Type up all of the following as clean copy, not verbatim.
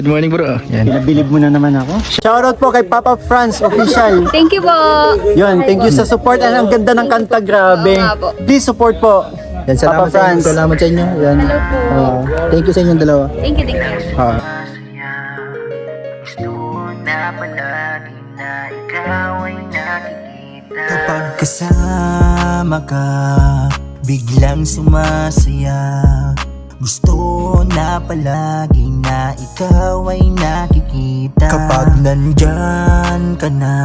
Good morning bro. Yan. Pinabilib mo na naman ako. Shoutout po kay Papa Franz Official. Thank you po. Yun, thank you sa support. Ang ganda ng kanta, grabe. Please support po. Yan, salamat Papa sa Franz. inyo. Salamat sa inyo. Yan. Hello po. Thank you sa inyong dalawa. Thank you, thank you. Kapag kasama ka, biglang sumasaya. Gusto na palagi na ikaw ay nakikita. Kapag nandyan ka na,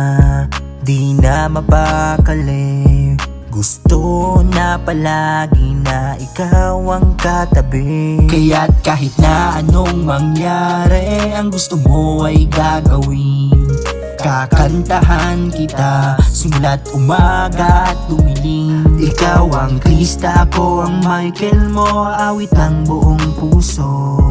di na mapakali. Gusto na palagi na ikaw ang katabi. Kaya't kahit na anong mangyari, ang gusto mo ay gagawin. Kakantahan kita simula't umaga at dumilim. Ikaw ang Krista, ako ang Michael mo. Awit ng buong puso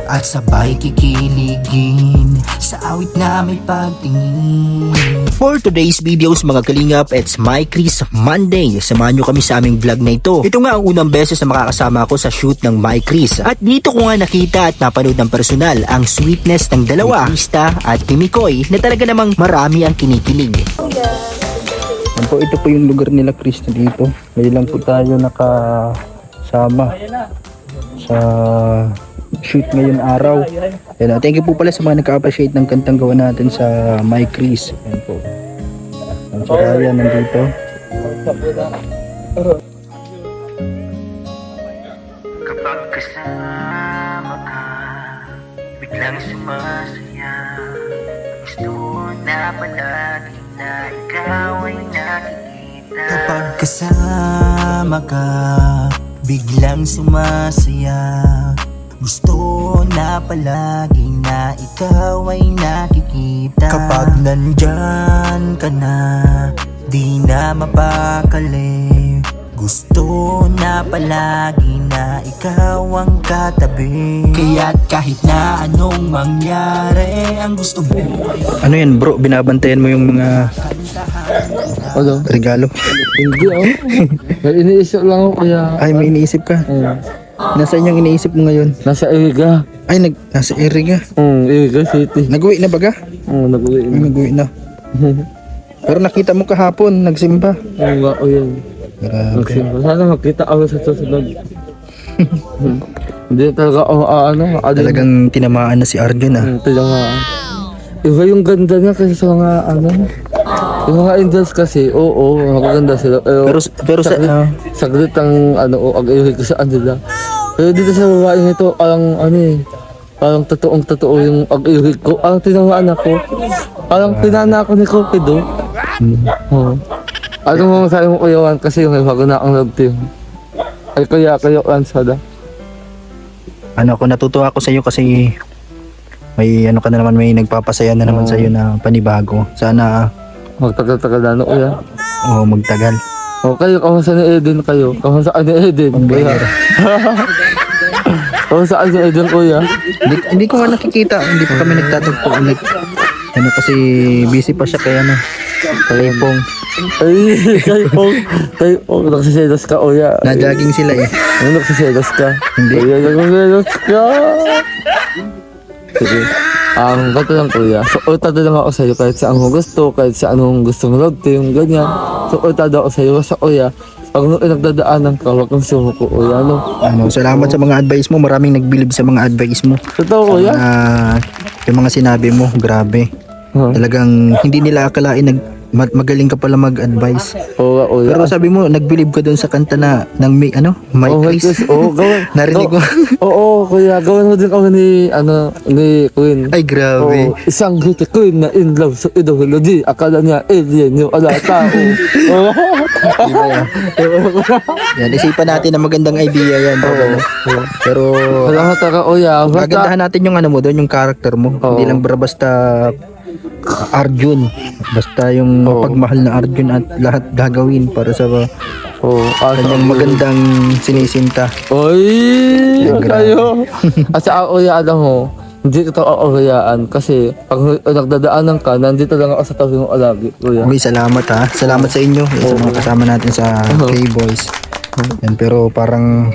at sabay kikiligin sa awit na may pagtingin. For today's videos mga kalingap, it's My Chris Monday. Samahan nyo kami sa aming vlog na ito. Ito nga ang unang beses na makakasama ko sa shoot ng My Chris. At dito ko nga nakita at napanood ng personal ang sweetness ng dalawa, Krista at Mikoy, na talaga namang marami ang kinikilig. Yan po, ito po yung lugar nila Krista dito. Ngayon lang po tayo nakasama sa shoot ngayon araw. Yan, thank you po pala sa mga nagka-appreciate ng kantang gawa natin sa My Chris. Yan po. Ang si Ryan nandito. Kapag kasama ka, biglang sumasaya. Gusto na palagi na ikaw ay nakikita. Kapag kasama ka, biglang sumasaya. Gusto na palagi na ikaw ay nakikita. Kapag nandyan ka na, di na mapakali. Gusto na palagi na ikaw ang katabi. Kaya't kahit na anong mangyari, ang gusto mo. Ano yan bro? Binabantayan mo yung mga regalo? Hindi ako. Iniisip lang ako kaya. Ay, may iniisip ka? Nasaan yung iniisip mo ngayon? Nasa Iriga. Ay, nasa Iriga. Iriga City. Nag-uwi na baga? Nag-uwi Ay, na. nag-uwi na. Pero nakita mo kahapon, nagsimba. Oo nga, o yan. Grabe. Nagsimba. Sana makita ako sa susunod. Hindi talaga ako Talagang tinamaan na si Arjun ah. Talaga. Iba yung ganda niya kasi sa mga yung mga Indians kasi, oo, magaganda sila. Pero sa Saglit ang ag-iwig ko sa nila. Pero dito sa babae nito, parang totoong-totoo yung ag-iwig ko. Ang tinamaan ako, parang pinana ako ni Cupido. Oo. Ano mo masabi mo kuyawan kasi yung bago na ang love team. Ay kayo ansada. ako natutuwa ako sa iyo kasi may ka na naman, may nagpapasaya na naman sa iyo na panibago. Sana Magtagal-tagal na kuya. magtagal. O kayo, kamusta ni Eden kayo? Kamusta ni Eden? Kuya. Kamusta ni Eden kuya? Hindi ko nga nakikita, hindi pa kami nagtatagpo ulit. Kasi busy pa siya kaya Kaypong. Ay, Kaypong. Naksiselos ka kuya. Na-jogging sila eh. Naksiselos ka? Hindi. Kuya, naksiselos ka. Sige. Ganito lang kuya. So, utado lang ako sa'yo kahit sa anong gusto, kahit sa anong gusto mo love team, ganyan. So, utado ako sa'yo sa kuya. Pag nagdadaanan ka, huwag kang sumuko kuya, Salamat sa mga advice mo. Maraming nagbilib sa mga advice mo. Totoo kuya? Yung mga sinabi mo, grabe. Talagang hindi nila akalain magaling ka pala mag-advise. Oo nga kuya. Pero sabi mo, nagbilib ka doon sa kanta na ng My Chris. Oo, gawin. Narinig ko. Oo, kuya, gawin mo din kami ni Queen. Ay, grabe. Oo, isang beauty queen na in love sa ideology. Akala niya alien yung tao. Oo. Di ba yan? Yan, isipan natin na magandang idea yan. Pero Salamat ka kuya. magandahan natin yung mo doon, yung character mo. Oo. Hindi lang basta Arjun. Basta yung mapagmahal na Arjun at lahat gagawin para sa kanyang magandang sinisinta. Oy, Yan, kayo. At sa kuya, alam mo, hindi ko ito aawayaan kasi pag nagdadaanan ka, nandito lang ako sa tabi mo lagi, kuya. Okay, salamat ha. Salamat sa inyo. Sa mga kasama natin sa K-Boys. Yan, pero parang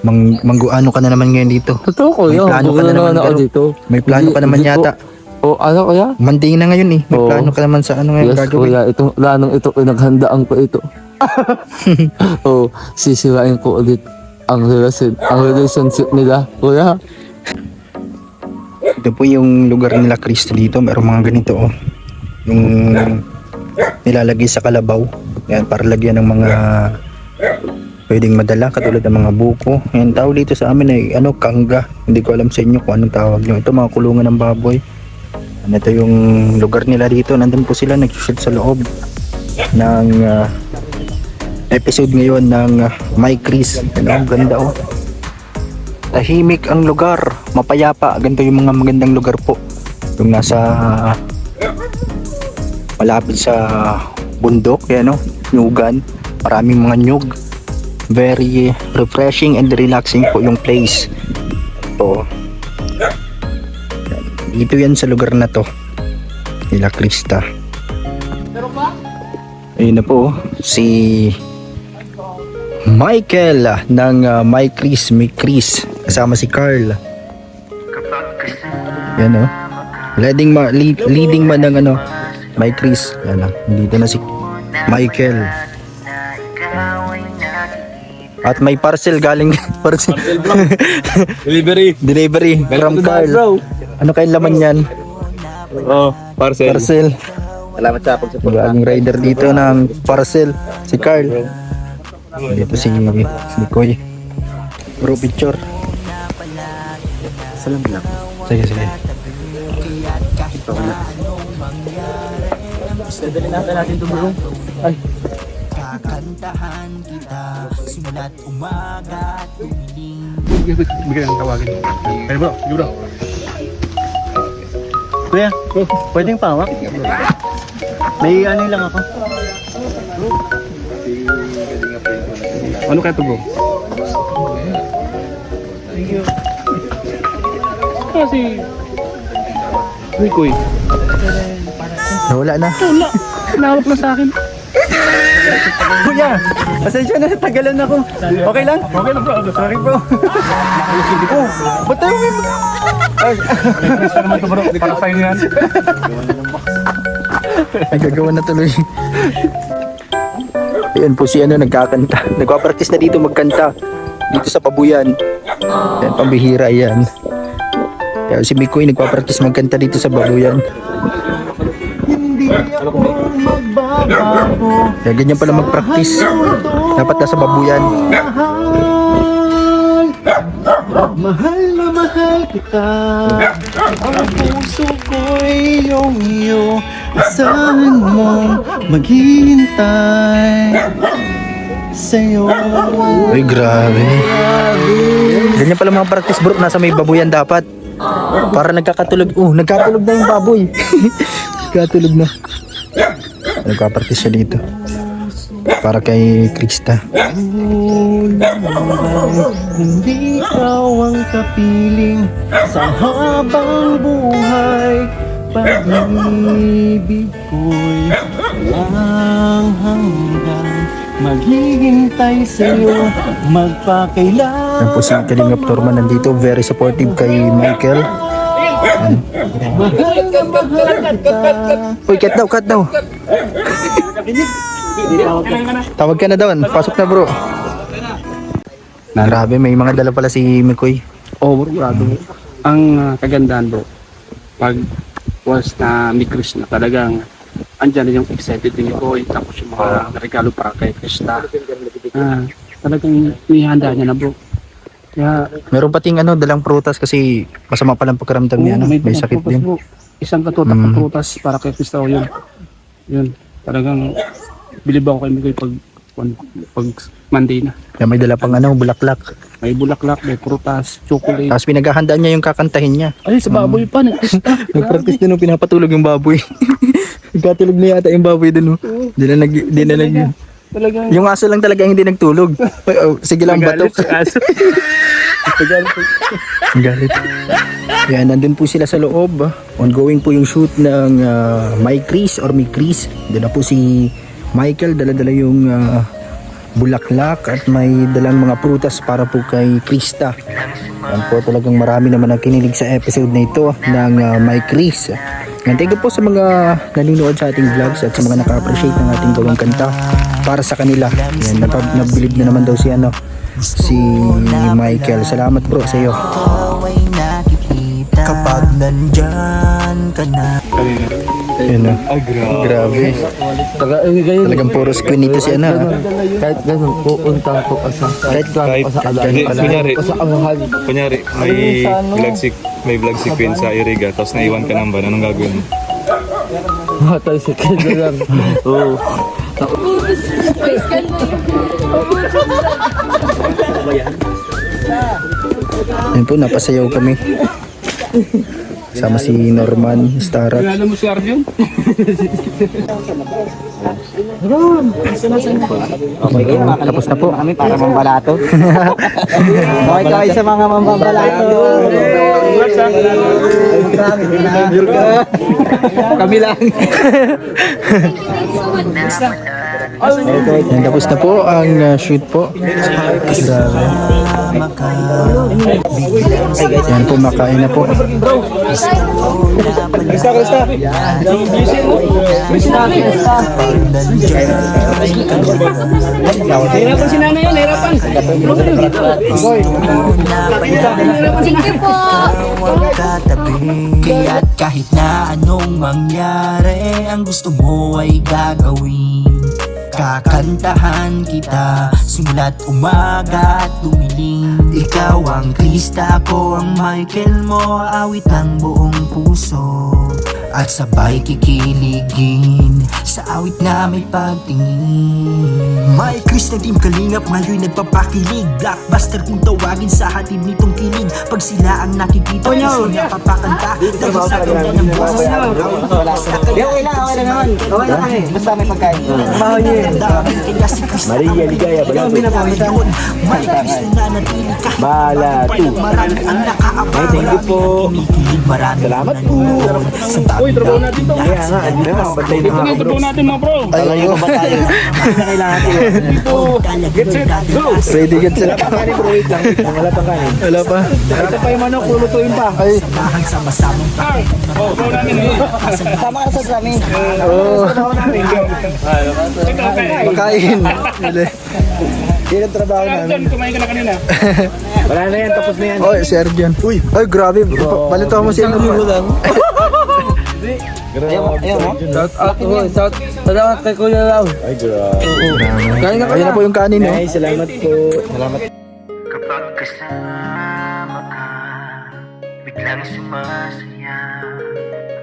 Mangguano ka na naman ngayon dito. Totoo ko May yun. plano ka na naman, ako pero dito. may plano ka naman Hindi ko- yata. O ano kuya? Monday na ngayon eh. May Oo. plano ka naman sa ano ngayon Yes gagawin. kuya, itong planong ito pinaghandaan ko ito. Sisirain ko ulit ang relationship nila kuya. Ito po yung lugar nila Cristo dito. Merong mga ganito oh. Yung nilalagay sa kalabaw. Yan, para lagyan ng mga pwedeng madala katulad ng mga buko. Yan, tawag dito sa amin ay ano, kangga. Hindi ko alam sa inyo kung anong tawag nyo. Ito mga kulungan ng baboy. Ano, ito yung lugar nila dito. Nandun po sila nag-shoot sa loob ng episode ngayon ng My Chris. Ano, ang ganda oh. Tahimik ang lugar, mapayapa. Ganito yung mga magandang lugar po. Yung nasa malapit sa bundok, yan no, nyugan. Maraming mga nyug. Very refreshing and relaxing po yung place. Ito. Dito yan sa lugar na to. Nila Krista. Ayun na po, si Michael ng My Chris, My Chris. Kasama si Carl. Yan o. Leading man ng ano, My Chris. Yan o. Dito na si Michael. At may parcel galing parcel. Delivery from Carl. Ano kayong laman yan? Oh, parcel. Parcel. Salamat sa pagsuporta. Laging rider dito ng parcel. Si Carl. Dito si Koy. Bro, picture. Salam lang. Sige, sige. Dadalhin natin ito bro. Ay. Bigyan ng tawagin. Pero bro, sige bro. Kuya, pwedeng pawak? May ano lang ako. Ano kaya ito bro? Kasi... Kuy. Nawala na. Nawak na sa akin. Kuya, pasensya na, tagalan ako. Okay lang? Okay na bro. Sorry bro. Oh, ba't tayo may... Gusto naman ito bro. Para sa'yo yan. Nagagawa na tuloy. Ayan po si ano nagkakanta. Nagpa-practice na dito magkanta. Dito sa Pabuyan. Ayan, pambihira yan. Kaya si Mikoy nagpa-practice magkanta dito sa Pabuyan. Hindi ako magbabago. Kaya ganyan pala mag-practice. Dapat nasa Pabuyan. Mahal na mahal kita. Ang puso ko'y iyo. Asahan mo maghihintay sa'yo. Uy, grabe. Ganyan pala mga practice bro. Nasa may babuyan dapat. Para nagkakatulog. Nagkatulog na yung baboy. Nagkatulog na. Nagka-practice siya dito. Para kay Krista. Hindi ikaw ang kapiling sa habang buhay. Pag-ibig ko'y walang hanggan. Maghihintay sa'yo, magpakailan. Yan po si Kalingap Torman nandito. Very supportive kay Michael. Uy, cut daw. Tawag ka na daw. Pasok na bro. Grabe, may mga dala pala si Mikoy. Oh bro, brado. Ang kagandahan bro. Pag once na may Chris na talagang andyan na yung excited din ko. Tapos yung mga regalo para kay Krista. Talagang nihanda niya na bro. Kaya Meron pating ano, dalang prutas kasi masama palang pakiramdam niya. Ano? May dalang sakit prutas, din. bro. Isang katutak na prutas para kay Krista o yun. Yun. Talagang bilib ako kay Mikoy pag Monday na. Kaya may dala pang ano, bulaklak. May bulaklak, may prutas, chocolate. Tapos pinaghahandaan niya yung kakantahin niya. Ay, sa baboy pa. Krista. Nag-practice din nung pinapatulog yung baboy. Nagkatulog na yata yung baboy dun. Di na nag... Talagang Yung aso lang talaga hindi nagtulog. Sige lang, batok. Galit. Yan, nandun po sila sa loob. Ongoing po yung shoot ng My Chris or My Chris. Doon na po si Michael. Dala-dala yung bulaklak at may dalang mga prutas para po kay Krista. Yan po, talagang marami naman ang kinilig sa episode na ito ng My Chris. And thank you po sa mga nanonood sa ating vlogs at sa mga naka-appreciate ng ating gawang kanta para sa kanila. Yan, nabilib na naman daw si Michael. Salamat bro sa iyo. Kapag nandyan ka na. Yan na. Grabe. Talagang puro screen ito si Kahit ganun, pupunta ko kahit gano'n pa sa alamin ka lang. Sa anghal. Kunyari, may vlog sequence sa Iriga, tapos naiwan ka ng van, anong gagawin mo? Matay si Kid na lang. Oo. Yan po, napasayaw kami. Sama si Norman Starat. Kilala mo si Arjun? Okay, tapos na po. Kami para mambalato. Okay tayo sa mga mambabalato. Kami lang. Yan, tapos na po ang shoot po. Grabe. Yan po, makain na po. Hirapan si nanay yan, hirapan. Kaya't kahit na anong mangyari, ang gusto mo ay gagawin. Kakantahan kita simula't umaga at dumilim. Ikaw ang Krista, ako ang Michael mo. Awit ng buong puso at sabay kikiligin sa awit na may pagtingin. My Krista Team Kalingap ngayon nagpapakilig. Blockbuster kung tawagin sa hatid nitong kilig. Pag sila ang nakikita, sila papakanta. Dahil sa ganda ng buhay sa Okay lang naman. Okay lang kami. Basta may pagkain. kaya si Krista Maria Ligaya Balato. My Krista na natili kahit Balato. Marami ang nakaabang. Thank you po. Marami salamat po. Uy, trabaho natin to. Kaya nga, andito na. Ito nga yung trabaho natin mga bro. Talayo ba tayo? Kailangan natin. Get set, go! Ready, get set. Kanin bro, wait lang. Wala pang kanin. Wala pa. Ito pa yung manok, lulutuin pa. Ay, sama-samang Trabaho namin yun. tama ka sa amin. Oo. Makain. Yun ang trabaho namin. Arjun, kumain ka na kanina. Wala na yan, tapos na yan. Oh, si Arjun. Uy, ay grabe. Balito mo si Norman. Ayaw mo? Shout out mo. Salamat kay Kuya Lau. Ay, Kain na Ayun na po yung kanin, no? Ay, salamat po. Salamat. Kapag kasama ka, biglang sumasaya.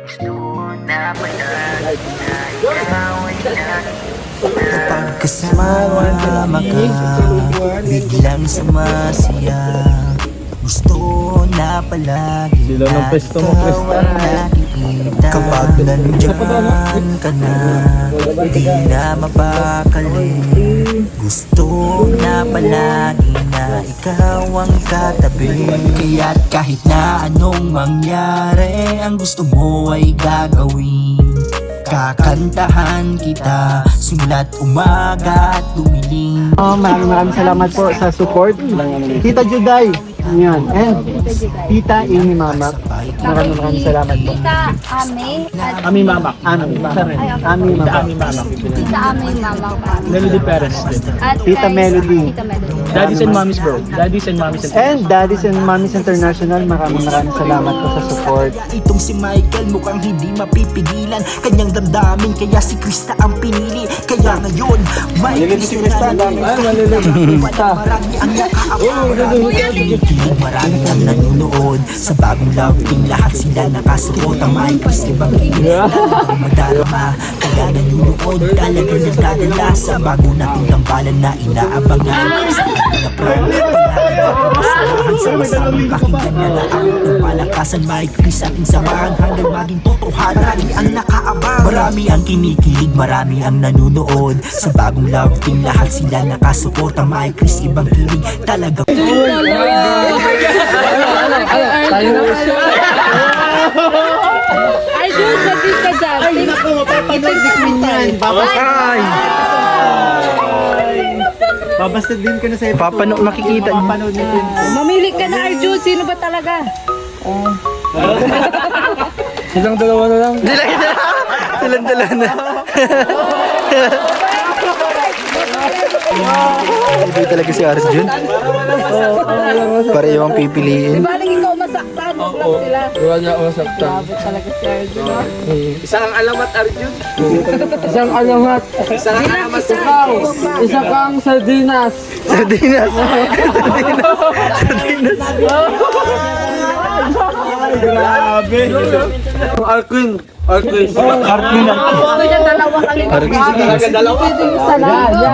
Gusto na palagi na ikaw ay lagi. Kapag kasama ka, biglang sumasaya. Gusto na palagi na ikaw ang nakikita. Kapag nandyan ka na, di na mapakali. Gusto na palagi na ikaw ang katabi. Kaya't kahit na anong mangyari, ang gusto mo ay gagawin. Kakantahan kita simula't umaga at dumilim. Maraming salamat po sa support. Tita Juday. Yan. And Tita Amy Mamak. Maraming salamat po. Tita Ame at Ami Mamak. Ami Mamak. Tita Ame Mama Melody Perez. at Tita kay Melody. Tita Melody. Daddies and mommies bro. Daddies and mommies. And Daddies and Mommies International. Maraming salamat po sa support. Itong si Michael mukhang hindi mapipigilan. Kanyang damdamin kaya si Krista ang pinili. Kaya ngayon, Michael si Krista. Marami ang nakaabang. Marami ang nanonood sa bagong love team. Lahat sila nakasuot ang Michael ibang talagang madarama. Kaya nanonood talaga nagdadala sa bago nating tambalan na inaabangan. Na prom, panahon sama-samang pakinggan na na ang palakasan. Michael sa ating samahan hanggang maging totohanan. Marami ang nakaabang, marami ang kinikilig, marami ang nanonood sa bagong love team. Lahat sila nakasuporta. Michael ibang kilig talaga. Ay, dude, nag-dis ka dyan. Ay, naku, mapapagdag-dik mo yan. Babakay! Babastad din ka na sa episode. Makikita niyo. Mapapanood niyo din. Mamili ka na, Arjun. Sino ba talaga? Silang dalawa na lang. Silang dala na. Iba talaga si Arjun. Pareho ang pipiliin. Baling ikaw masaktan, wag lang sila. Wala niya ako masaktan. Grabe talaga si Arjun. Isang alamat. Isang alamat ikaw. Isa kang sardinas. Sardinas. Grabe. Arquin. Arquin. Gusto niya dalawang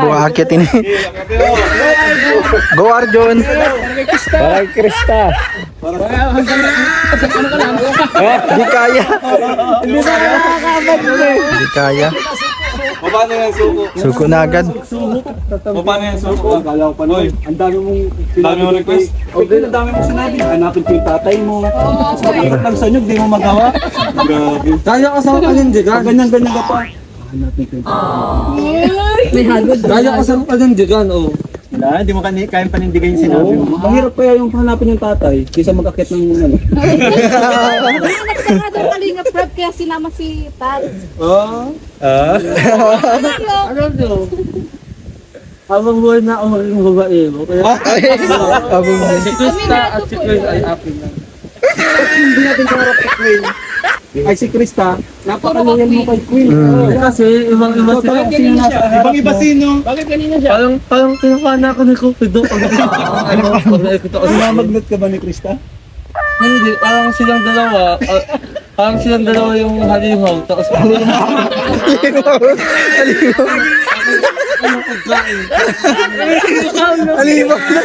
Buka akit ini. Go Arjun. Parang Krista. Di kaya. Di kaya. Paano yan suko? Suko na agad. Paano yan suko? Akala ko pa nun. Ang dami mong Dami mo request? Okay, ang dami mong sinabi. Hanapin ko yung tatay mo. Pagkakot ng sanyog, di mo magawa. Grabe. Kaya ka sa panindigan. Ganyan-ganyan ka pa. Hanapin ko yung Kaya ka sa panindigan, oh. Wala, di mo kayang panindigay yung sinabi mo. Mahirap kaya yung hanapin yung tatay kaysa mag-akit ng ano. Ingat ka nga doon, Kalingap Prep, kaya sinama si Pat. Alam nyo, habang buhay na ako maging babae mo. Kaya si Krista at si Chris ay akin lang. Hindi natin kaharap si Queen. Ay si Krista, napaka-loyal mo kay Queen. Kasi ibang-iba sila. Ibang-iba sino? Parang pinapana ko ni Cupido. Pag nakikita ko siya. Namagnet ka ba ni Krista? Hindi, parang silang dalawa. Parang silang dalawa yung halimaw. Tapos Alibak na.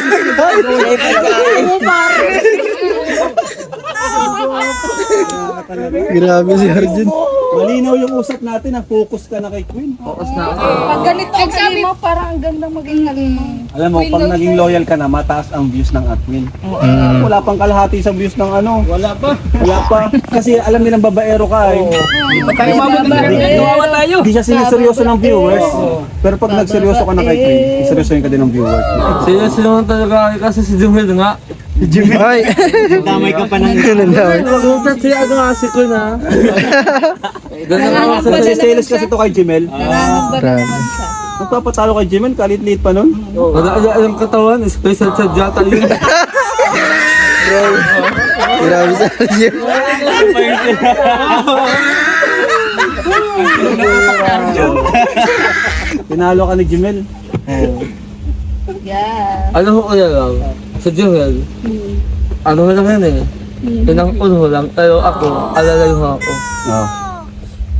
Grabe si Arjun. Malinaw yung usap natin, focus ka na kay Queen. focus na ako. Pag ganito ang halimaw, parang ang gandang maging halimaw. Alam mo, pag naging loyal ka na, mataas ang views ng Atwin. Wala pang kalahati sa views ng ano. Wala pa. Wala pa. Kasi alam nilang babaero ka eh. Hindi siya siniseryoso ng viewers. Pero pag nagseryoso ka na kay Queen, seryosohin ka din ng viewers. Seryoso naman talaga kasi si Jumel nga. Ay. Damay ka pa ng Mag-utat siya ano nga si Kun ha. Ganun ako sa Selos kasi to kay Jimel. Nangangabar naman siya. Nagpapatalo kay Jimel, kalit-lit pa nun. wala yung katawan, special sa jata yun. Grabe si Arjun. Tinalo ka ni Jimel. Yeah. Ano ko kaya lang, sa Jumel, ano lang yan eh. Pinang-uno lang, pero ako, alalay mo ako.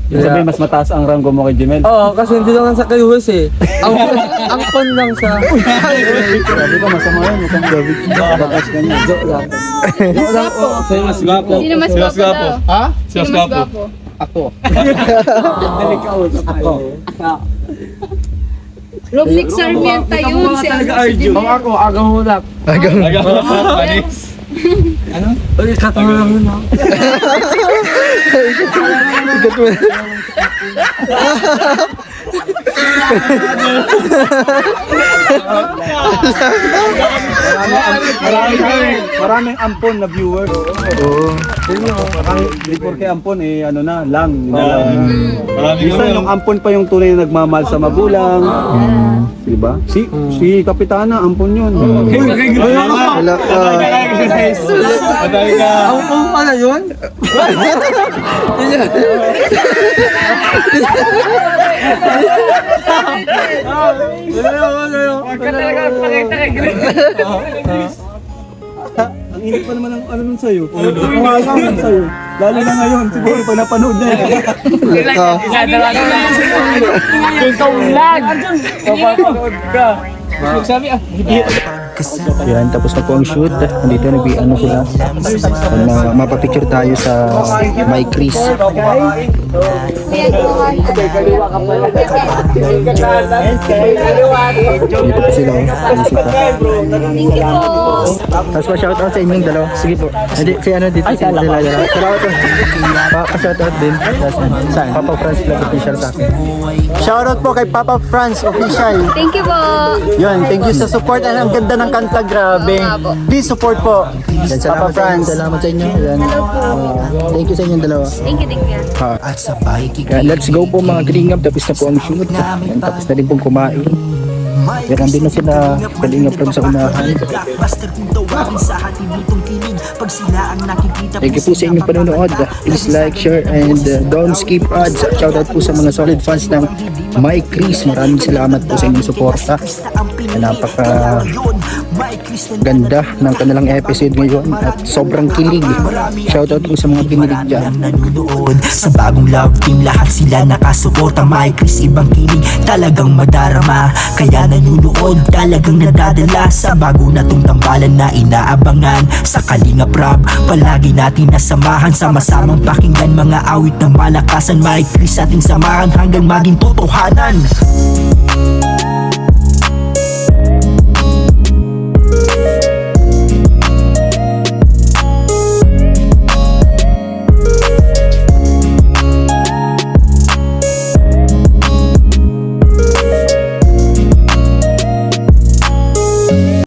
Yung sabi, mas mataas ang rango mo kay Jimel. Oo, kasi hindi lang sa kayuhus eh. Ang pon lang sa... Sabi ko, masama yun. Mukhang David. Bakas ka niya. Joke lang. Sino mas gwapo? Sino mas gwapo daw? Ha? Sino mas gwapo? Ako. Romnick Sarmiento yun. Si Arjun. Kung ako, agaw mo lang. Panis. Uy, katawa lang yun ha. Ikat mo na. Maraming ampon na viewers. Oo. Hindi porke ampon eh, ano na, lang. Marami Minsan yung ampon pa yung tunay na nagmamahal sa magulang. Diba? Si Kapitana, ampon yun. Wala ka. Madami ka. Ang pong pala yun? Ang init pa naman ang ano nun sa'yo. Ang sa'yo. Lalo na ngayon, siguro pag napanood niya. Wala ka. Ikaw lang! Kapapagod ka. Magsabi Yan, tapos na po ang shoot. Nandito nag-ano sila. Mapapicture tayo sa My Chris. Dito po sila. Thank you po. Tapos pa-shoutout sa inyong dalawa. Sige po. Hindi, si ano dito. Si dalawa. Shoutout po. Pa-shoutout din. Saan? Papa Franz Vlog Official sa akin. Shoutout po kay Papa Franz Official. Thank you po. Yun, thank you sa support. Ang ganda ng kanta, grabe. Please support po. Yan, Papa Franz. Salamat sa inyo. Yan. Thank you sa inyong dalawa. Thank you, thank you. At sabay Yan, let's go po mga Kalingap. Tapos na po ang shoot. Yan, tapos na rin pong kumain. Yan, nandun na sila Kalingap from sa unahan. Thank you po sa inyong panonood. Please like, share, and don't skip ads. Shoutout po sa mga solid fans ng My Chris. Maraming salamat po sa inyong suporta. Napaka ganda ng kanilang episode ngayon at sobrang kilig. Shoutout po sa mga pinilig dyan. Nanonood sa bagong love team, lahat sila nakasuporta. My Chris ibang kilig, talagang madarama. Kaya nanonood, talagang nadadala sa bago natong tambalan na inaabangan. Sa Kalingap Rap, palagi natin nasamahan, sama-samang pakinggan mga awit ng malakasan. My Chris ating samahan hanggang maging totohanan.